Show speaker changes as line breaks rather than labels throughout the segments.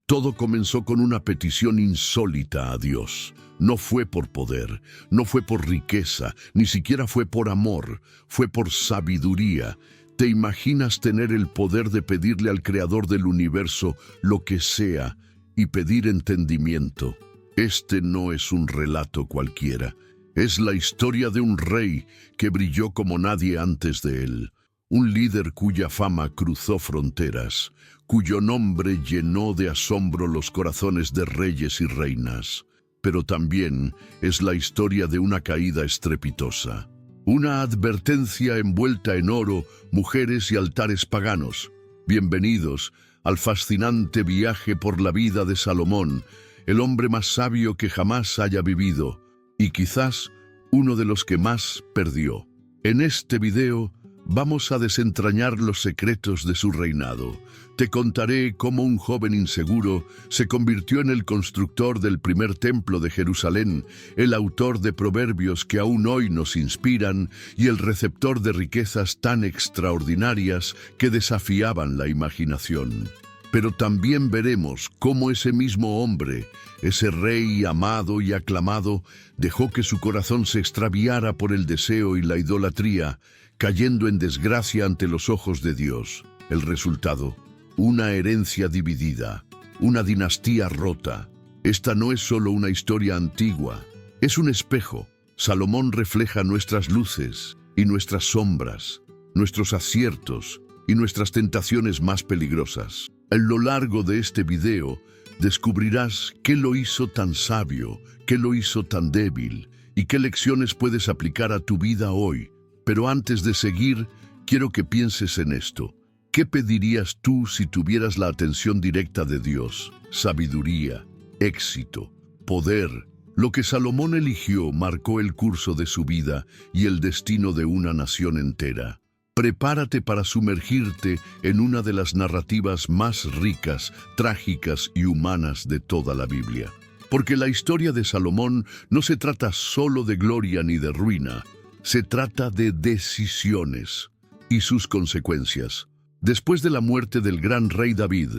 Todo comenzó con una petición insólita a Dios. No fue por poder, no fue por riqueza, ni siquiera fue por amor, fue por sabiduría. ¿Te imaginas tener el poder de pedirle al Creador del universo lo que sea y pedir entendimiento? Este no es un relato cualquiera. Es la historia de un rey que brilló como nadie antes de él. Un líder cuya fama cruzó fronteras, cuyo nombre llenó de asombro los corazones de reyes y reinas. Pero también es la historia de una caída estrepitosa. Una advertencia envuelta en oro, mujeres y altares paganos. Bienvenidos al fascinante viaje por la vida de Salomón, el hombre más sabio que jamás haya vivido, y quizás uno de los que más perdió. En este video vamos a desentrañar los secretos de su reinado. Te contaré cómo un joven inseguro se convirtió en el constructor del primer templo de Jerusalén, el autor de proverbios que aún hoy nos inspiran y el receptor de riquezas tan extraordinarias que desafiaban la imaginación. Pero también veremos cómo ese mismo hombre, ese rey amado y aclamado, dejó que su corazón se extraviara por el deseo y la idolatría, cayendo en desgracia ante los ojos de Dios. El resultado: una herencia dividida, una dinastía rota. Esta no es solo una historia antigua, es un espejo. Salomón refleja nuestras luces y nuestras sombras, nuestros aciertos y nuestras tentaciones más peligrosas. A lo largo de este video descubrirás qué lo hizo tan sabio, qué lo hizo tan débil y qué lecciones puedes aplicar a tu vida hoy. Pero antes de seguir, quiero que pienses en esto. ¿Qué pedirías tú si tuvieras la atención directa de Dios? Sabiduría, éxito, poder. Lo que Salomón eligió marcó el curso de su vida y el destino de una nación entera. Prepárate para sumergirte en una de las narrativas más ricas, trágicas y humanas de toda la Biblia. Porque la historia de Salomón no se trata solo de gloria ni de ruina, se trata de decisiones y sus consecuencias. Después de la muerte del gran rey David,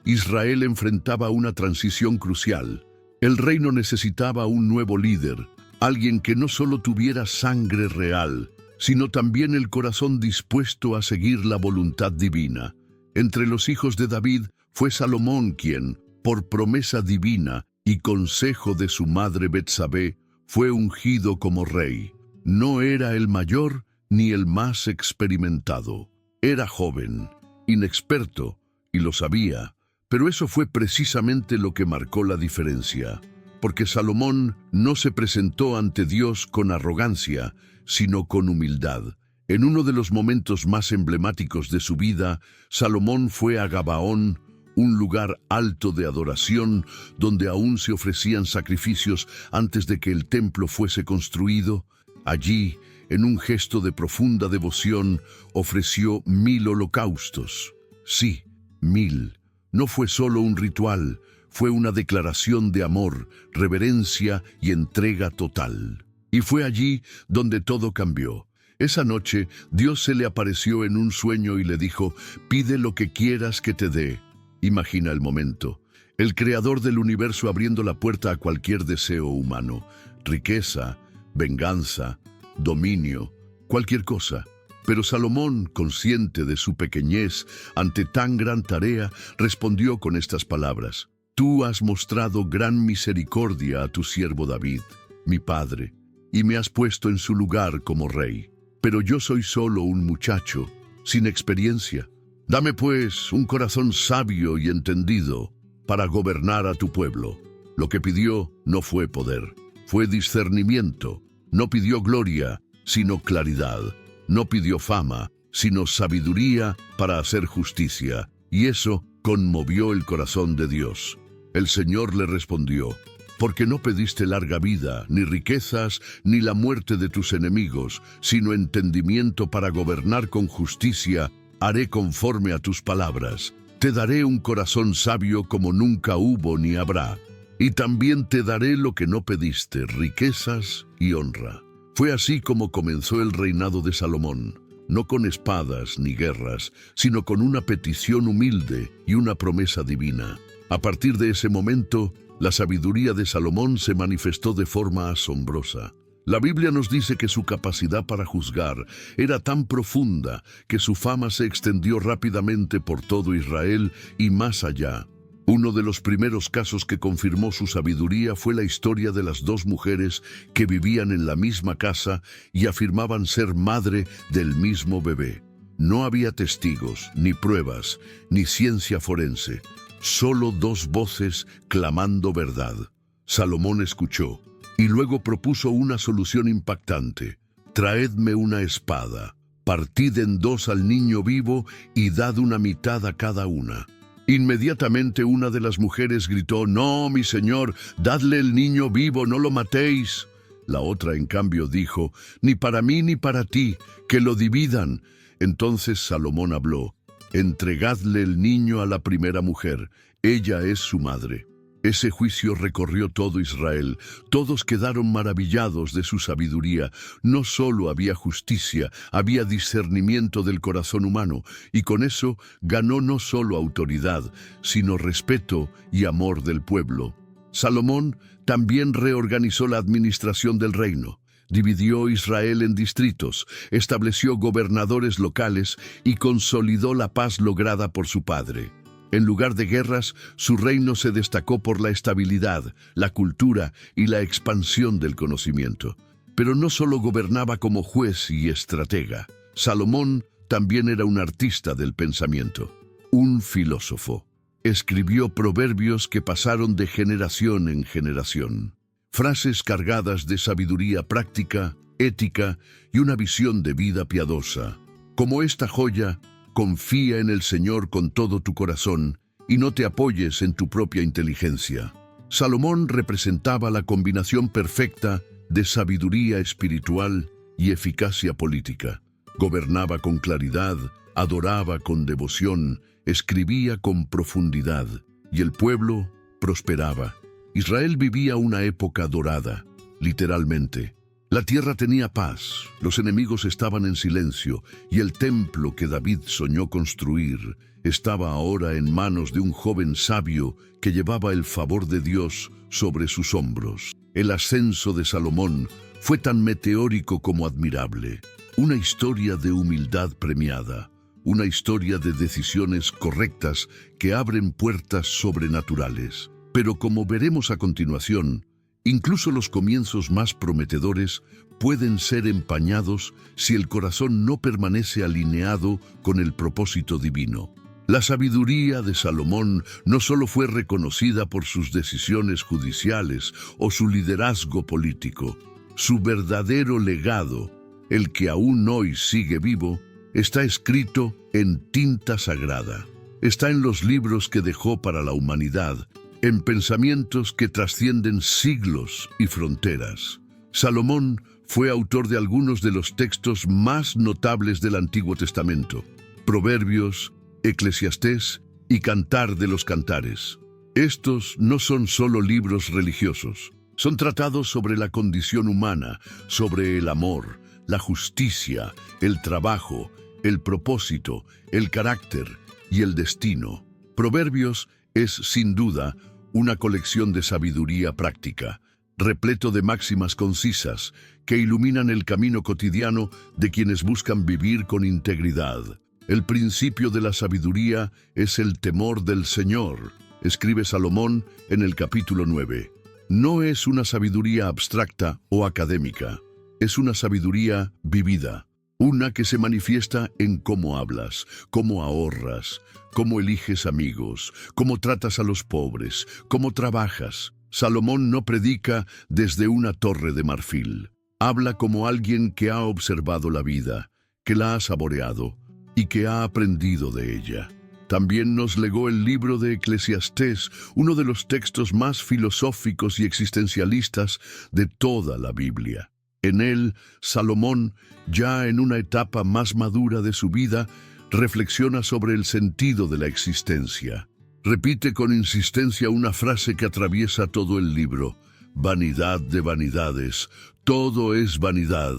Israel enfrentaba una transición crucial. El reino necesitaba un nuevo líder, alguien que no solo tuviera sangre real, sino también el corazón dispuesto a seguir la voluntad divina. Entre los hijos de David fue Salomón quien, por promesa divina y consejo de su madre Betsabé, fue ungido como rey. No era el mayor ni el más experimentado. Era joven, inexperto, y lo sabía, pero eso fue precisamente lo que marcó la diferencia. Porque Salomón no se presentó ante Dios con arrogancia, sino con humildad. En uno de los momentos más emblemáticos de su vida, Salomón fue a Gabaón, un lugar alto de adoración, donde aún se ofrecían sacrificios antes de que el templo fuese construido. Allí, en un gesto de profunda devoción, ofreció 1000 holocaustos. Sí, 1000. No fue solo un ritual, fue una declaración de amor, reverencia y entrega total. Y fue allí donde todo cambió. Esa noche, Dios se le apareció en un sueño y le dijo: «Pide lo que quieras que te dé». Imagina el momento. El creador del universo abriendo la puerta a cualquier deseo humano. Riqueza, venganza, dominio, cualquier cosa. Pero Salomón, consciente de su pequeñez ante tan gran tarea, respondió con estas palabras: «Tú has mostrado gran misericordia a tu siervo David, mi padre, y me has puesto en su lugar como rey. Pero yo soy solo un muchacho, sin experiencia. Dame pues un corazón sabio y entendido para gobernar a tu pueblo». Lo que pidió no fue poder, fue discernimiento. No pidió gloria, sino claridad. No pidió fama, sino sabiduría para hacer justicia. Y eso conmovió el corazón de Dios. El Señor le respondió: «Porque no pediste larga vida, ni riquezas, ni la muerte de tus enemigos, sino entendimiento para gobernar con justicia, haré conforme a tus palabras. Te daré un corazón sabio como nunca hubo ni habrá. Y también te daré lo que no pediste, riquezas y honra». Fue así como comenzó el reinado de Salomón, no con espadas ni guerras, sino con una petición humilde y una promesa divina. A partir de ese momento, la sabiduría de Salomón se manifestó de forma asombrosa. La Biblia nos dice que su capacidad para juzgar era tan profunda que su fama se extendió rápidamente por todo Israel y más allá. Uno de los primeros casos que confirmó su sabiduría fue la historia de las dos mujeres que vivían en la misma casa y afirmaban ser madre del mismo bebé. No había testigos, ni pruebas, ni ciencia forense, solo dos voces clamando verdad. Salomón escuchó y luego propuso una solución impactante. Traedme una espada, partid en dos al niño vivo y dad una mitad a cada una. Inmediatamente una de las mujeres gritó, no, mi señor, dadle el niño vivo, no lo matéis. La otra, en cambio, dijo, ni para mí ni para ti, que lo dividan. Entonces Salomón habló, entregadle el niño a la primera mujer, ella es su madre. Ese juicio recorrió todo Israel. Todos quedaron maravillados de su sabiduría. No solo había justicia, había discernimiento del corazón humano, y con eso ganó no solo autoridad, sino respeto y amor del pueblo. Salomón también reorganizó la administración del reino. Dividió Israel en distritos, estableció gobernadores locales y consolidó la paz lograda por su padre. En lugar de guerras, su reino se destacó por la estabilidad, la cultura y la expansión del conocimiento. Pero no solo gobernaba como juez y estratega. Salomón también era un artista del pensamiento, un filósofo. Escribió proverbios que pasaron de generación en generación. Frases cargadas de sabiduría práctica, ética y una visión de vida piadosa. Como esta joya, confía en el Señor con todo tu corazón y no te apoyes en tu propia inteligencia. Salomón representaba la combinación perfecta de sabiduría espiritual y eficacia política. Gobernaba con claridad, adoraba con devoción, escribía con profundidad, y el pueblo prosperaba. Israel vivía una época dorada, literalmente. La tierra tenía paz, los enemigos estaban en silencio, y el templo que David soñó construir estaba ahora en manos de un joven sabio que llevaba el favor de Dios sobre sus hombros. El ascenso de Salomón fue tan meteórico como admirable. Una historia de humildad premiada, una historia de decisiones correctas que abren puertas sobrenaturales. Pero como veremos a continuación, incluso los comienzos más prometedores pueden ser empañados si el corazón no permanece alineado con el propósito divino. La sabiduría de Salomón no solo fue reconocida por sus decisiones judiciales o su liderazgo político. Su verdadero legado, el que aún hoy sigue vivo, está escrito en tinta sagrada. Está en los libros que dejó para la humanidad, en pensamientos que trascienden siglos y fronteras. Salomón fue autor de algunos de los textos más notables del Antiguo Testamento: Proverbios, Eclesiastés y Cantar de los Cantares. Estos no son solo libros religiosos, son tratados sobre la condición humana, sobre el amor, la justicia, el trabajo, el propósito, el carácter y el destino. Proverbios es, sin duda, una colección de sabiduría práctica, repleto de máximas concisas que iluminan el camino cotidiano de quienes buscan vivir con integridad. El principio de la sabiduría es el temor del Señor, escribe Salomón en el capítulo 9. No es una sabiduría abstracta o académica, es una sabiduría vivida. Una que se manifiesta en cómo hablas, cómo ahorras, cómo eliges amigos, cómo tratas a los pobres, cómo trabajas. Salomón no predica desde una torre de marfil. Habla como alguien que ha observado la vida, que la ha saboreado y que ha aprendido de ella. También nos legó el libro de Eclesiastés, uno de los textos más filosóficos y existencialistas de toda la Biblia. En él, Salomón, ya en una etapa más madura de su vida, reflexiona sobre el sentido de la existencia. Repite con insistencia una frase que atraviesa todo el libro: vanidad de vanidades, todo es vanidad.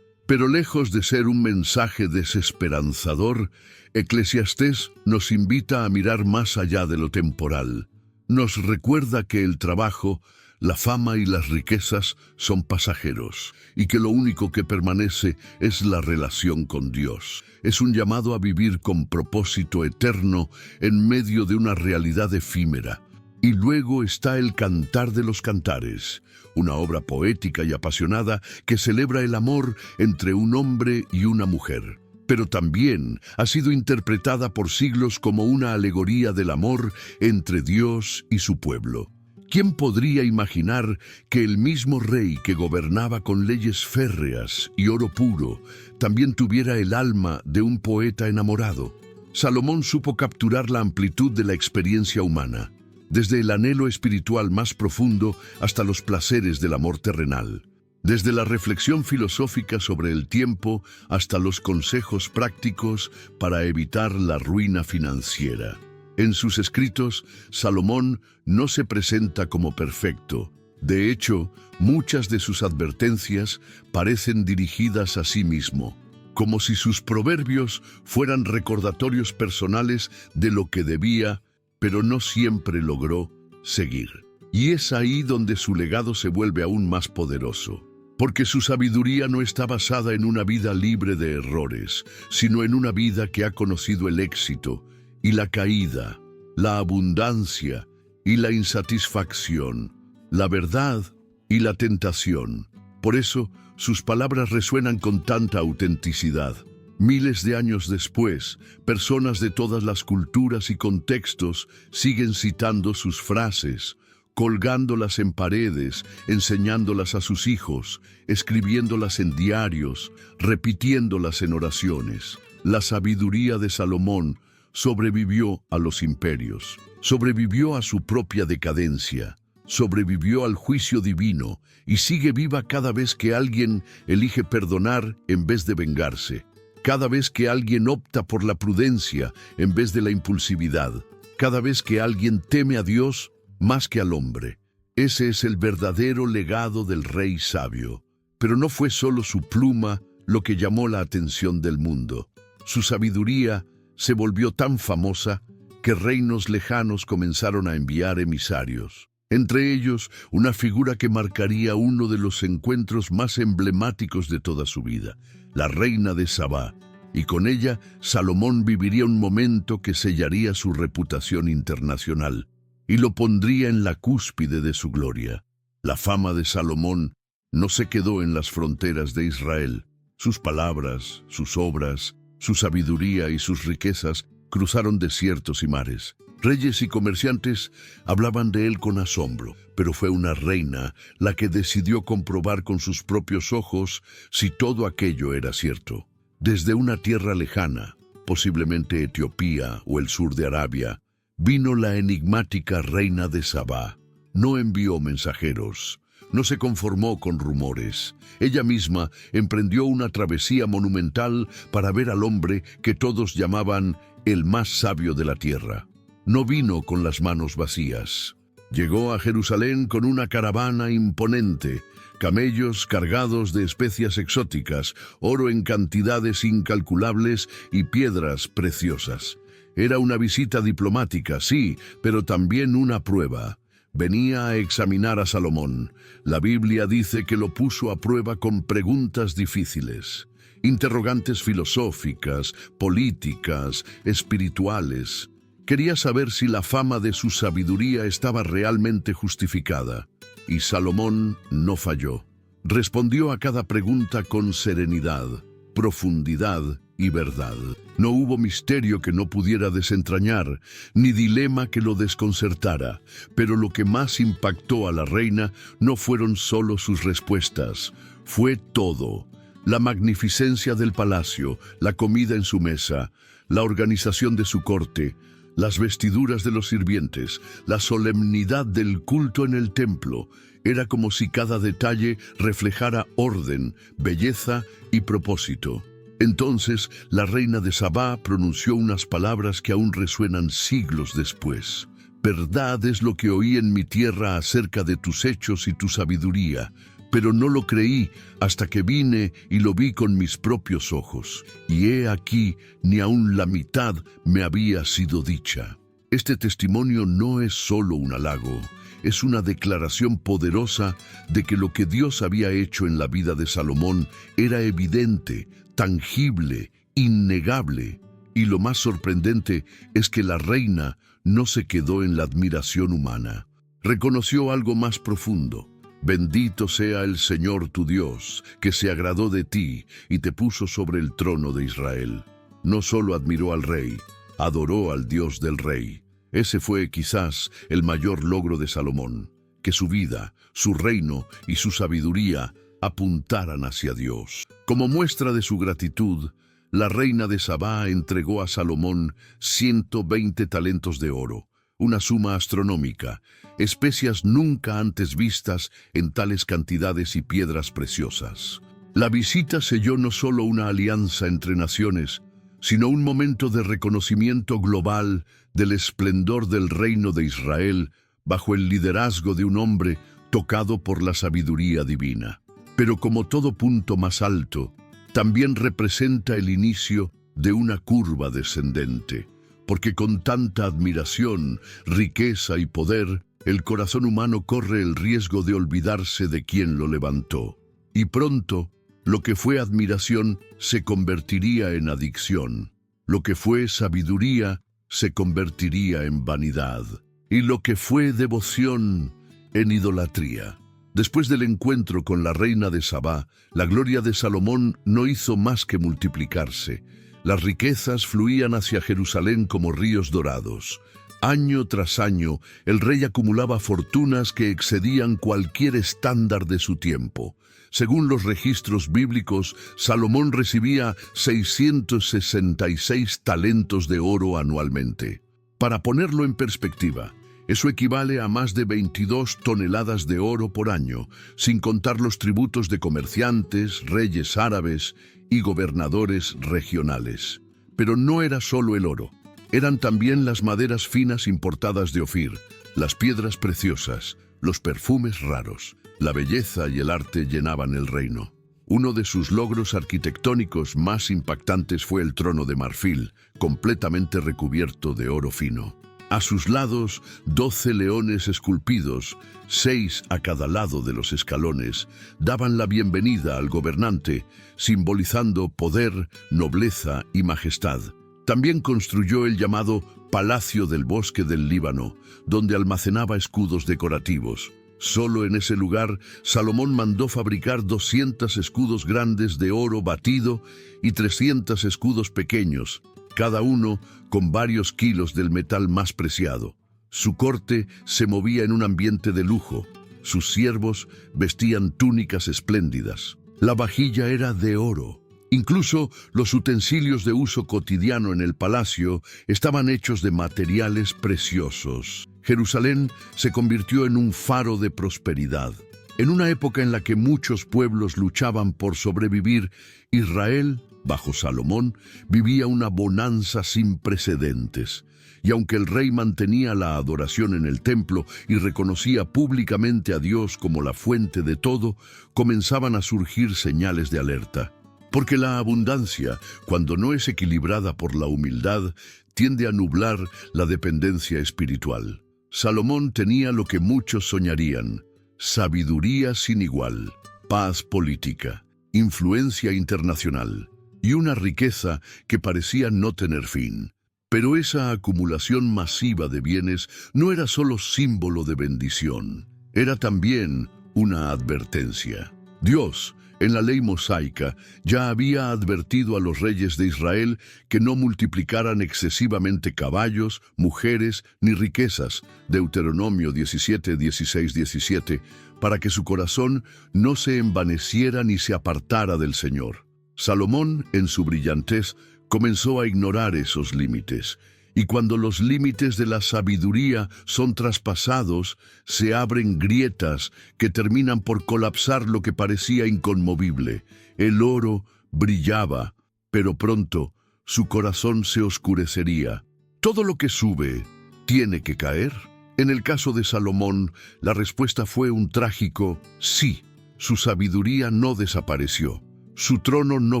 Pero lejos de ser un mensaje desesperanzador, Eclesiastés nos invita a mirar más allá de lo temporal. Nos recuerda que el trabajo, la fama y las riquezas son pasajeros y que lo único que permanece es la relación con Dios. Es un llamado a vivir con propósito eterno en medio de una realidad efímera. Y luego está el Cantar de los Cantares, una obra poética y apasionada que celebra el amor entre un hombre y una mujer. Pero también ha sido interpretada por siglos como una alegoría del amor entre Dios y su pueblo. ¿Quién podría imaginar que el mismo rey que gobernaba con leyes férreas y oro puro también tuviera el alma de un poeta enamorado? Salomón supo capturar la amplitud de la experiencia humana, desde el anhelo espiritual más profundo hasta los placeres del amor terrenal, desde la reflexión filosófica sobre el tiempo hasta los consejos prácticos para evitar la ruina financiera. En sus escritos, Salomón no se presenta como perfecto. De hecho, muchas de sus advertencias parecen dirigidas a sí mismo, como si sus proverbios fueran recordatorios personales de lo que debía, pero no siempre logró seguir. Y es ahí donde su legado se vuelve aún más poderoso, porque su sabiduría no está basada en una vida libre de errores, sino en una vida que ha conocido el éxito y la caída, la abundancia y la insatisfacción, la verdad y la tentación. Por eso, sus palabras resuenan con tanta autenticidad. Miles de años después, personas de todas las culturas y contextos siguen citando sus frases, colgándolas en paredes, enseñándolas a sus hijos, escribiéndolas en diarios, repitiéndolas en oraciones. La sabiduría de Salomón sobrevivió a los imperios, sobrevivió a su propia decadencia, sobrevivió al juicio divino y sigue viva cada vez que alguien elige perdonar en vez de vengarse, cada vez que alguien opta por la prudencia en vez de la impulsividad, cada vez que alguien teme a Dios más que al hombre. Ese es el verdadero legado del rey sabio. Pero no fue solo su pluma lo que llamó la atención del mundo. Su sabiduría se volvió tan famosa que reinos lejanos comenzaron a enviar emisarios. Entre ellos, una figura que marcaría uno de los encuentros más emblemáticos de toda su vida, la reina de Sabá. Y con ella, Salomón viviría un momento que sellaría su reputación internacional y lo pondría en la cúspide de su gloria. La fama de Salomón no se quedó en las fronteras de Israel. Sus palabras, sus obras, su sabiduría y sus riquezas cruzaron desiertos y mares. Reyes y comerciantes hablaban de él con asombro, pero fue una reina la que decidió comprobar con sus propios ojos si todo aquello era cierto. Desde una tierra lejana, posiblemente Etiopía o el sur de Arabia, vino la enigmática reina de Sabá. No envió mensajeros, no se conformó con rumores. Ella misma emprendió una travesía monumental para ver al hombre que todos llamaban el más sabio de la tierra. No vino con las manos vacías. Llegó a Jerusalén con una caravana imponente, camellos cargados de especias exóticas, oro en cantidades incalculables y piedras preciosas. Era una visita diplomática, sí, pero también una prueba. Venía a examinar a Salomón. La Biblia dice que lo puso a prueba con preguntas difíciles, interrogantes filosóficas, políticas, espirituales. Quería saber si la fama de su sabiduría estaba realmente justificada. Y Salomón no falló. Respondió a cada pregunta con serenidad, profundidad y verdad. No hubo misterio que no pudiera desentrañar, ni dilema que lo desconcertara. Pero lo que más impactó a la reina no fueron solo sus respuestas, fue todo. La magnificencia del palacio, la comida en su mesa, la organización de su corte, las vestiduras de los sirvientes, la solemnidad del culto en el templo. Era como si cada detalle reflejara orden, belleza y propósito. Entonces, la reina de Sabá pronunció unas palabras que aún resuenan siglos después. Verdad es lo que oí en mi tierra acerca de tus hechos y tu sabiduría, pero no lo creí hasta que vine y lo vi con mis propios ojos. Y he aquí, ni aun la mitad me había sido dicha. Este testimonio no es solo un halago, es una declaración poderosa de que lo que Dios había hecho en la vida de Salomón era evidente, tangible, innegable. Y lo más sorprendente es que la reina no se quedó en la admiración humana. Reconoció algo más profundo. Bendito sea el Señor tu Dios, que se agradó de ti y te puso sobre el trono de Israel. No solo admiró al rey, adoró al Dios del rey. Ese fue quizás el mayor logro de Salomón, que su vida, su reino y su sabiduría apuntaran hacia Dios. Como muestra de su gratitud, la reina de Sabá entregó a Salomón 120 talentos de oro, una suma astronómica, especias nunca antes vistas en tales cantidades y piedras preciosas. La visita selló no solo una alianza entre naciones, sino un momento de reconocimiento global del esplendor del reino de Israel bajo el liderazgo de un hombre tocado por la sabiduría divina. Pero como todo punto más alto, también representa el inicio de una curva descendente, porque con tanta admiración, riqueza y poder, el corazón humano corre el riesgo de olvidarse de quien lo levantó. Y pronto, lo que fue admiración se convertiría en adicción. Lo que fue sabiduría se convertiría en vanidad. Y lo que fue devoción en idolatría. Después del encuentro con la reina de Sabá, la gloria de Salomón no hizo más que multiplicarse. Las riquezas fluían hacia Jerusalén como ríos dorados. Año tras año, el rey acumulaba fortunas que excedían cualquier estándar de su tiempo. Según los registros bíblicos, Salomón recibía 666 talentos de oro anualmente. Para ponerlo en perspectiva, eso equivale a más de 22 toneladas de oro por año, sin contar los tributos de comerciantes, reyes árabes y gobernadores regionales. Pero no era solo el oro. Eran también las maderas finas importadas de Ofir, las piedras preciosas, los perfumes raros. La belleza y el arte llenaban el reino. Uno de sus logros arquitectónicos más impactantes fue el trono de marfil, completamente recubierto de oro fino. A sus lados, 12 leones esculpidos, 6 a cada lado de los escalones, daban la bienvenida al gobernante, simbolizando poder, nobleza y majestad. También construyó el llamado Palacio del Bosque del Líbano, donde almacenaba escudos decorativos. Solo en ese lugar, Salomón mandó fabricar 200 escudos grandes de oro batido y 300 escudos pequeños, cada uno con varios kilos del metal más preciado. Su corte se movía en un ambiente de lujo. Sus siervos vestían túnicas espléndidas. La vajilla era de oro. Incluso los utensilios de uso cotidiano en el palacio estaban hechos de materiales preciosos. Jerusalén se convirtió en un faro de prosperidad. En una época en la que muchos pueblos luchaban por sobrevivir, Israel, bajo Salomón, vivía una bonanza sin precedentes. Y aunque el rey mantenía la adoración en el templo y reconocía públicamente a Dios como la fuente de todo, comenzaban a surgir señales de alerta. Porque la abundancia, cuando no es equilibrada por la humildad, tiende a nublar la dependencia espiritual. Salomón tenía lo que muchos soñarían: sabiduría sin igual, paz política, influencia internacional y una riqueza que parecía no tener fin. Pero esa acumulación masiva de bienes no era solo símbolo de bendición, era también una advertencia. Dios, en la ley mosaica, ya había advertido a los reyes de Israel que no multiplicaran excesivamente caballos, mujeres ni riquezas, Deuteronomio 17, 16, 17, para que su corazón no se envaneciera ni se apartara del Señor. Salomón, en su brillantez, comenzó a ignorar esos límites. Y cuando los límites de la sabiduría son traspasados, se abren grietas que terminan por colapsar lo que parecía inconmovible. El oro brillaba, pero pronto su corazón se oscurecería. ¿Todo lo que sube tiene que caer? En el caso de Salomón, la respuesta fue un trágico sí. Su sabiduría no desapareció. Su trono no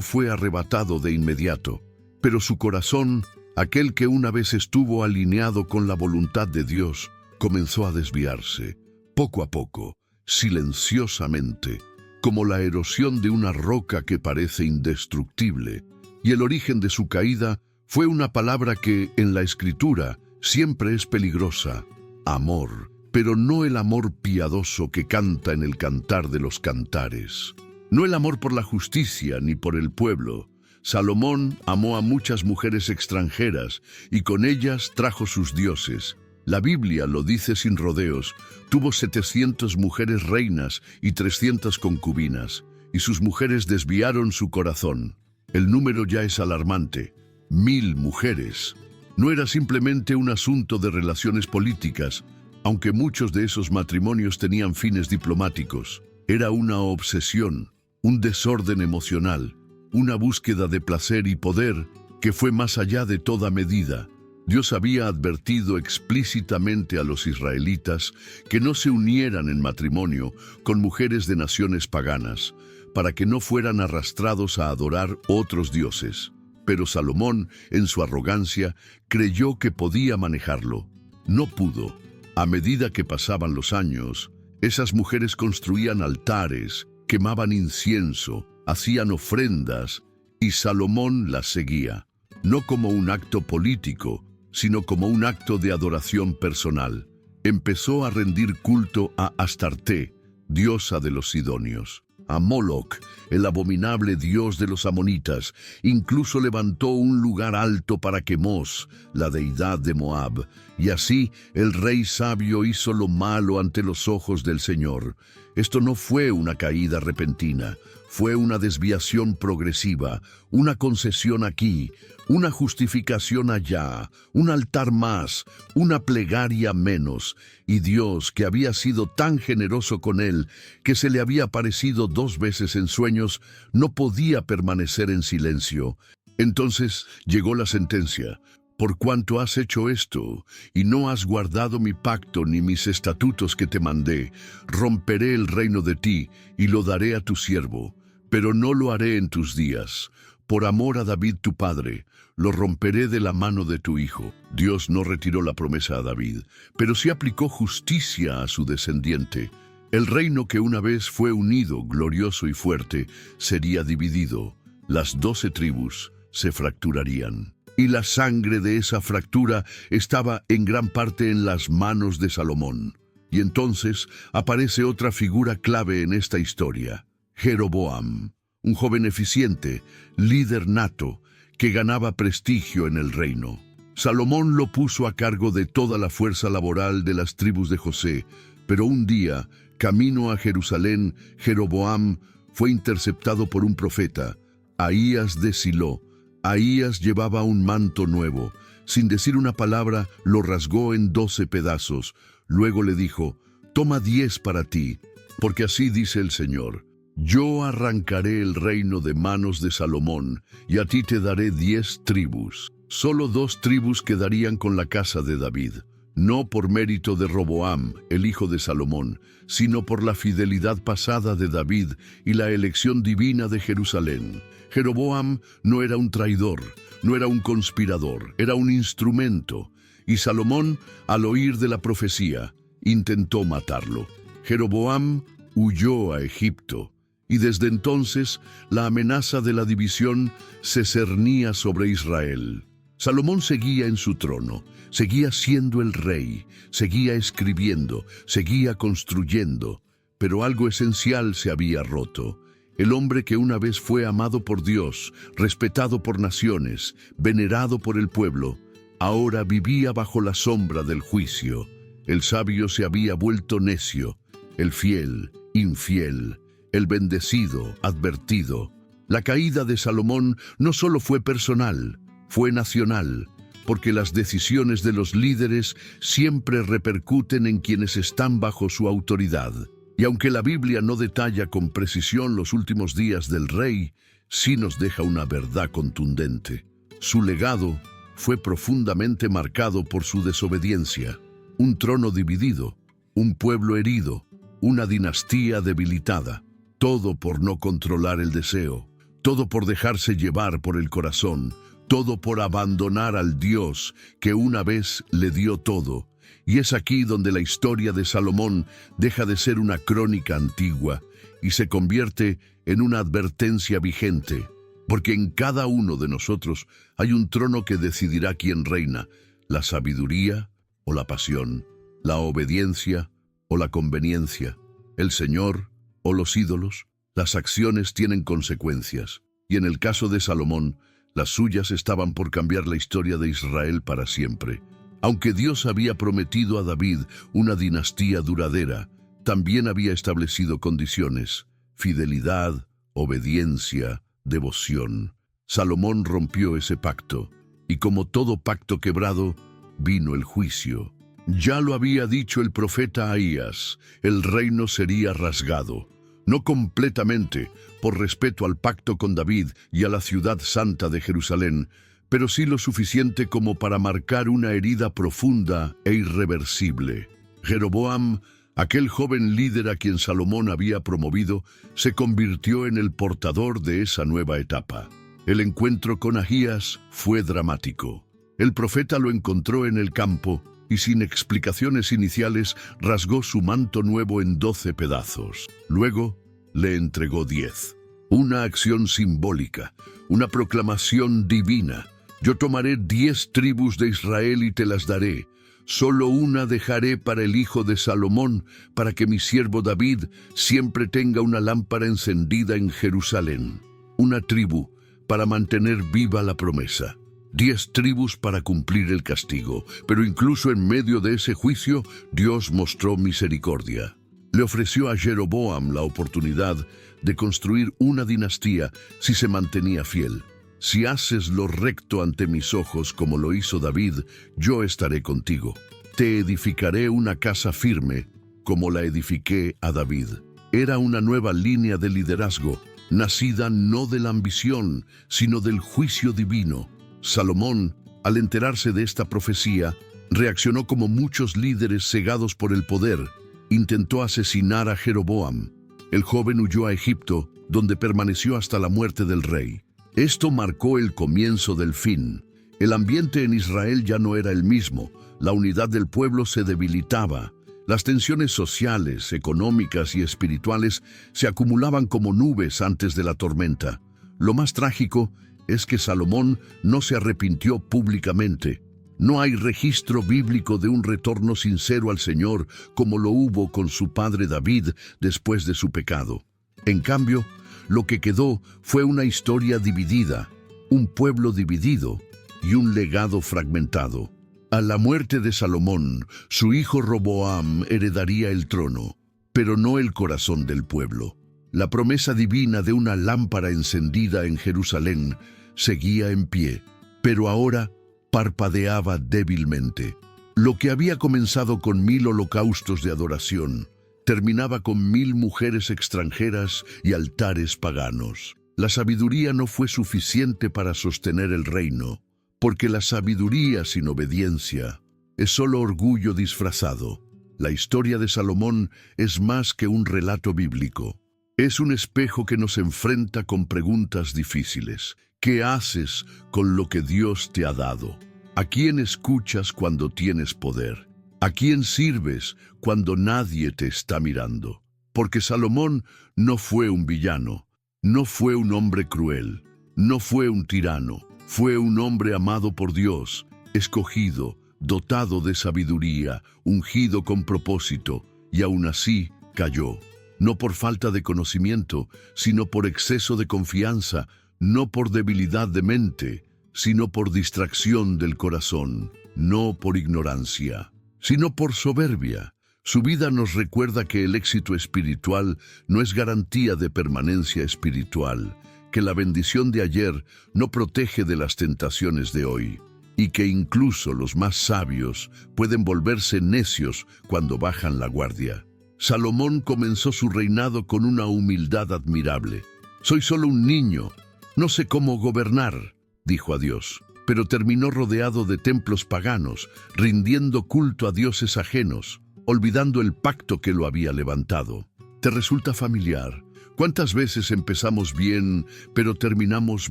fue arrebatado de inmediato, pero su corazón, Aquel que una vez estuvo alineado con la voluntad de Dios, comenzó a desviarse, poco a poco, silenciosamente, como la erosión de una roca que parece indestructible. Y el origen de su caída fue una palabra que, en la Escritura, siempre es peligrosa: amor, pero no el amor piadoso que canta en el Cantar de los Cantares. No el amor por la justicia ni por el pueblo. Salomón amó a muchas mujeres extranjeras y con ellas trajo sus dioses. La Biblia lo dice sin rodeos: tuvo 700 mujeres reinas y 300 concubinas, y sus mujeres desviaron su corazón. El número ya es alarmante: 1000 mujeres. No era simplemente un asunto de relaciones políticas, aunque muchos de esos matrimonios tenían fines diplomáticos. Era una obsesión, un desorden emocional, una búsqueda de placer y poder que fue más allá de toda medida. Dios había advertido explícitamente a los israelitas que no se unieran en matrimonio con mujeres de naciones paganas, para que no fueran arrastrados a adorar otros dioses. Pero Salomón, en su arrogancia, creyó que podía manejarlo. No pudo. A medida que pasaban los años, esas mujeres construían altares, quemaban incienso, hacían ofrendas, y Salomón las seguía, no como un acto político, sino como un acto de adoración personal. Empezó a rendir culto a Astarte, diosa de los sidonios, a Moloc, el abominable dios de los amonitas. Incluso levantó un lugar alto para Quemos, la deidad de Moab. Y así el rey sabio hizo lo malo ante los ojos del Señor. Esto no fue una caída repentina, fue una desviación progresiva, una concesión aquí, una justificación allá, un altar más, una plegaria menos. Y Dios, que había sido tan generoso con él, que se le había aparecido 2 veces en sueños, no podía permanecer en silencio. Entonces llegó la sentencia: por cuanto has hecho esto, y no has guardado mi pacto ni mis estatutos que te mandé, romperé el reino de ti, y lo daré a tu siervo, pero no lo haré en tus días. Por amor a David tu padre, lo romperé de la mano de tu hijo. Dios no retiró la promesa a David, pero sí aplicó justicia a su descendiente. El reino que una vez fue unido, glorioso y fuerte, sería dividido. Las 12 tribus se fracturarían. Y la sangre de esa fractura estaba en gran parte en las manos de Salomón. Y entonces aparece otra figura clave en esta historia: Jeroboam, un joven eficiente, líder nato, que ganaba prestigio en el reino. Salomón lo puso a cargo de toda la fuerza laboral de las tribus de José, pero un día, camino a Jerusalén, Jeroboam fue interceptado por un profeta, Ahías de Silo. Ahías llevaba un manto nuevo. Sin decir una palabra, lo rasgó en 12 pedazos. Luego le dijo: toma 10 para ti, porque así dice el Señor: yo arrancaré el reino de manos de Salomón, y a ti te daré 10 tribus. Solo 2 tribus quedarían con la casa de David, no por mérito de Roboam, el hijo de Salomón, sino por la fidelidad pasada de David y la elección divina de Jerusalén. Jeroboam no era un traidor, no era un conspirador, era un instrumento. Y Salomón, al oír de la profecía, intentó matarlo. Jeroboam huyó a Egipto, y desde entonces la amenaza de la división se cernía sobre Israel. Salomón seguía en su trono, seguía siendo el rey, seguía escribiendo, seguía construyendo, pero algo esencial se había roto. El hombre que una vez fue amado por Dios, respetado por naciones, venerado por el pueblo, ahora vivía bajo la sombra del juicio. El sabio se había vuelto necio, el fiel, infiel, el bendecido, advertido. La caída de Salomón no solo fue personal, fue nacional, porque las decisiones de los líderes siempre repercuten en quienes están bajo su autoridad. Y aunque la Biblia no detalla con precisión los últimos días del rey, sí nos deja una verdad contundente. Su legado fue profundamente marcado por su desobediencia. Un trono dividido, un pueblo herido, una dinastía debilitada. Todo por no controlar el deseo, todo por dejarse llevar por el corazón, todo por abandonar al Dios que una vez le dio todo. Y es aquí donde la historia de Salomón deja de ser una crónica antigua y se convierte en una advertencia vigente, porque en cada uno de nosotros hay un trono que decidirá quién reina, la sabiduría o la pasión, la obediencia o la conveniencia, el Señor o los ídolos. Las acciones tienen consecuencias, y en el caso de Salomón, las suyas estaban por cambiar la historia de Israel para siempre. Aunque Dios había prometido a David una dinastía duradera, también había establecido condiciones: fidelidad, obediencia, devoción. Salomón rompió ese pacto, y como todo pacto quebrado, vino el juicio. Ya lo había dicho el profeta Ahías, el reino sería rasgado. No completamente, por respeto al pacto con David y a la ciudad santa de Jerusalén, pero sí lo suficiente como para marcar una herida profunda e irreversible. Jeroboam, aquel joven líder a quien Salomón había promovido, se convirtió en el portador de esa nueva etapa. El encuentro con Ahías fue dramático. El profeta lo encontró en el campo y sin explicaciones iniciales rasgó su manto nuevo en 12 pedazos. Luego le entregó 10. Una acción simbólica, una proclamación divina. Yo tomaré 10 tribus de Israel y te las daré. Solo una dejaré para el hijo de Salomón, para que mi siervo David siempre tenga una lámpara encendida en Jerusalén. Una tribu para mantener viva la promesa. 10 tribus para cumplir el castigo, pero incluso en medio de ese juicio, Dios mostró misericordia. Le ofreció a Jeroboam la oportunidad de construir una dinastía si se mantenía fiel. Si haces lo recto ante mis ojos como lo hizo David, yo estaré contigo. Te edificaré una casa firme como la edifiqué a David. Era una nueva línea de liderazgo, nacida no de la ambición, sino del juicio divino. Salomón, al enterarse de esta profecía, reaccionó como muchos líderes cegados por el poder. Intentó asesinar a Jeroboam. El joven huyó a Egipto, donde permaneció hasta la muerte del rey. Esto marcó el comienzo del fin. El ambiente en Israel ya no era el mismo. La unidad del pueblo se debilitaba. Las tensiones sociales, económicas y espirituales se acumulaban como nubes antes de la tormenta. Lo más trágico es que Salomón no se arrepintió públicamente. No hay registro bíblico de un retorno sincero al Señor como lo hubo con su padre David después de su pecado. En cambio, lo que quedó fue una historia dividida, un pueblo dividido y un legado fragmentado. A la muerte de Salomón, su hijo Roboam heredaría el trono, pero no el corazón del pueblo. La promesa divina de una lámpara encendida en Jerusalén seguía en pie, pero ahora parpadeaba débilmente. Lo que había comenzado con 1000 holocaustos de adoración, terminaba con 1000 mujeres extranjeras y altares paganos. La sabiduría no fue suficiente para sostener el reino, porque la sabiduría sin obediencia es solo orgullo disfrazado. La historia de Salomón es más que un relato bíblico. Es un espejo que nos enfrenta con preguntas difíciles. ¿Qué haces con lo que Dios te ha dado? ¿A quién escuchas cuando tienes poder? ¿A quién sirves cuando nadie te está mirando? Porque Salomón no fue un villano, no fue un hombre cruel, no fue un tirano, fue un hombre amado por Dios, escogido, dotado de sabiduría, ungido con propósito, y aún así cayó. No por falta de conocimiento, sino por exceso de confianza, no por debilidad de mente, sino por distracción del corazón, no por ignorancia, sino por soberbia. Su vida nos recuerda que el éxito espiritual no es garantía de permanencia espiritual, que la bendición de ayer no protege de las tentaciones de hoy, y que incluso los más sabios pueden volverse necios cuando bajan la guardia. Salomón comenzó su reinado con una humildad admirable. Soy solo un niño, no sé cómo gobernar, dijo a Dios, pero terminó rodeado de templos paganos, rindiendo culto a dioses ajenos, olvidando el pacto que lo había levantado. ¿Te resulta familiar? ¿Cuántas veces empezamos bien, pero terminamos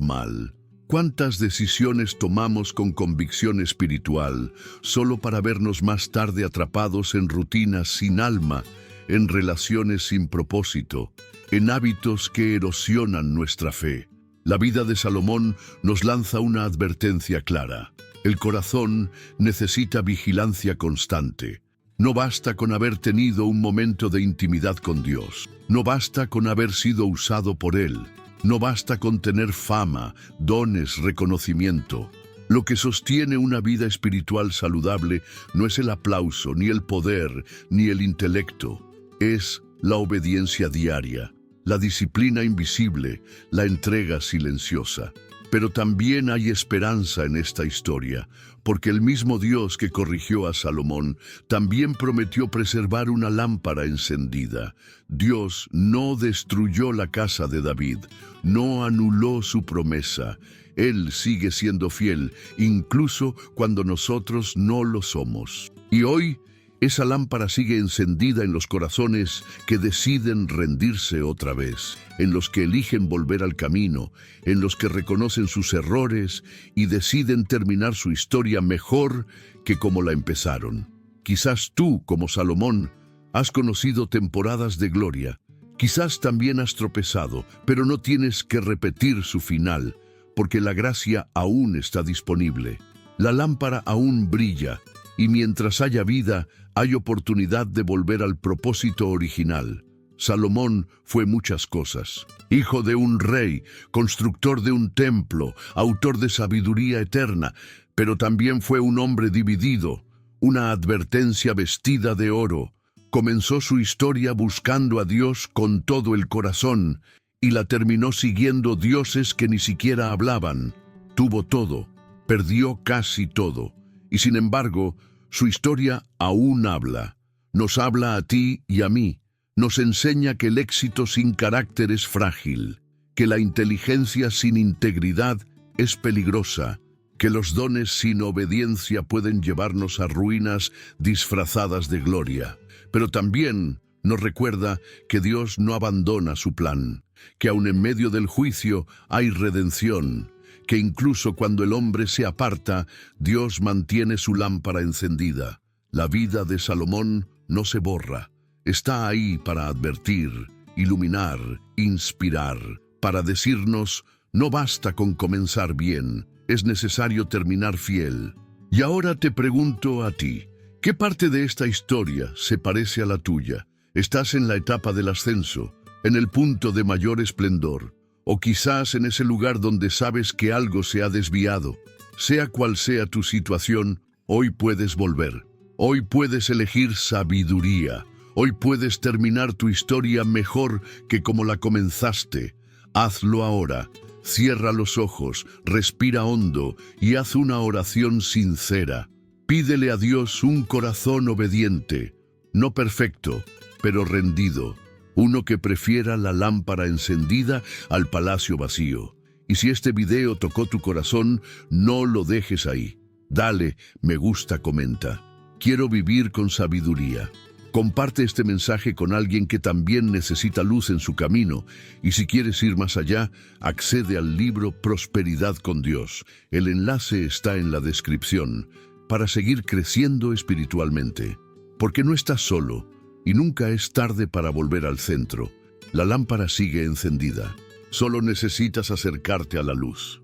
mal? ¿Cuántas decisiones tomamos con convicción espiritual solo para vernos más tarde atrapados en rutinas sin alma, en relaciones sin propósito, en hábitos que erosionan nuestra fe? La vida de Salomón nos lanza una advertencia clara. El corazón necesita vigilancia constante. No basta con haber tenido un momento de intimidad con Dios. No basta con haber sido usado por Él. No basta con tener fama, dones, reconocimiento. Lo que sostiene una vida espiritual saludable no es el aplauso, ni el poder, ni el intelecto. Es la obediencia diaria, la disciplina invisible, la entrega silenciosa. Pero también hay esperanza en esta historia, porque el mismo Dios que corrigió a Salomón también prometió preservar una lámpara encendida. Dios no destruyó la casa de David, no anuló su promesa. Él sigue siendo fiel, incluso cuando nosotros no lo somos. Y hoy, esa lámpara sigue encendida en los corazones que deciden rendirse otra vez, en los que eligen volver al camino, en los que reconocen sus errores y deciden terminar su historia mejor que como la empezaron. Quizás tú, como Salomón, has conocido temporadas de gloria. Quizás también has tropezado, pero no tienes que repetir su final, porque la gracia aún está disponible. La lámpara aún brilla, y mientras haya vida, hay oportunidad de volver al propósito original. Salomón fue muchas cosas. Hijo de un rey, constructor de un templo, autor de sabiduría eterna, pero también fue un hombre dividido, una advertencia vestida de oro. Comenzó su historia buscando a Dios con todo el corazón y la terminó siguiendo dioses que ni siquiera hablaban. Tuvo todo, perdió casi todo, y sin embargo, su historia aún habla. Nos habla a ti y a mí. Nos enseña que el éxito sin carácter es frágil, que la inteligencia sin integridad es peligrosa, que los dones sin obediencia pueden llevarnos a ruinas disfrazadas de gloria. Pero también nos recuerda que Dios no abandona su plan, que aun en medio del juicio hay redención, que incluso cuando el hombre se aparta, Dios mantiene su lámpara encendida. La vida de Salomón no se borra. Está ahí para advertir, iluminar, inspirar, para decirnos, no basta con comenzar bien, es necesario terminar fiel. Y ahora te pregunto a ti, ¿qué parte de esta historia se parece a la tuya? ¿Estás en la etapa del ascenso, en el punto de mayor esplendor? O quizás en ese lugar donde sabes que algo se ha desviado. Sea cual sea tu situación, hoy puedes volver. Hoy puedes elegir sabiduría. Hoy puedes terminar tu historia mejor que como la comenzaste. Hazlo ahora. Cierra los ojos, respira hondo y haz una oración sincera. Pídele a Dios un corazón obediente, no perfecto, pero rendido. Uno que prefiera la lámpara encendida al palacio vacío. Y si este video tocó tu corazón, no lo dejes ahí. Dale, me gusta, comenta. Quiero vivir con sabiduría. Comparte este mensaje con alguien que también necesita luz en su camino. Y si quieres ir más allá, accede al libro Prosperidad con Dios. El enlace está en la descripción para seguir creciendo espiritualmente. Porque no estás solo. Y nunca es tarde para volver al centro. La lámpara sigue encendida. Solo necesitas acercarte a la luz.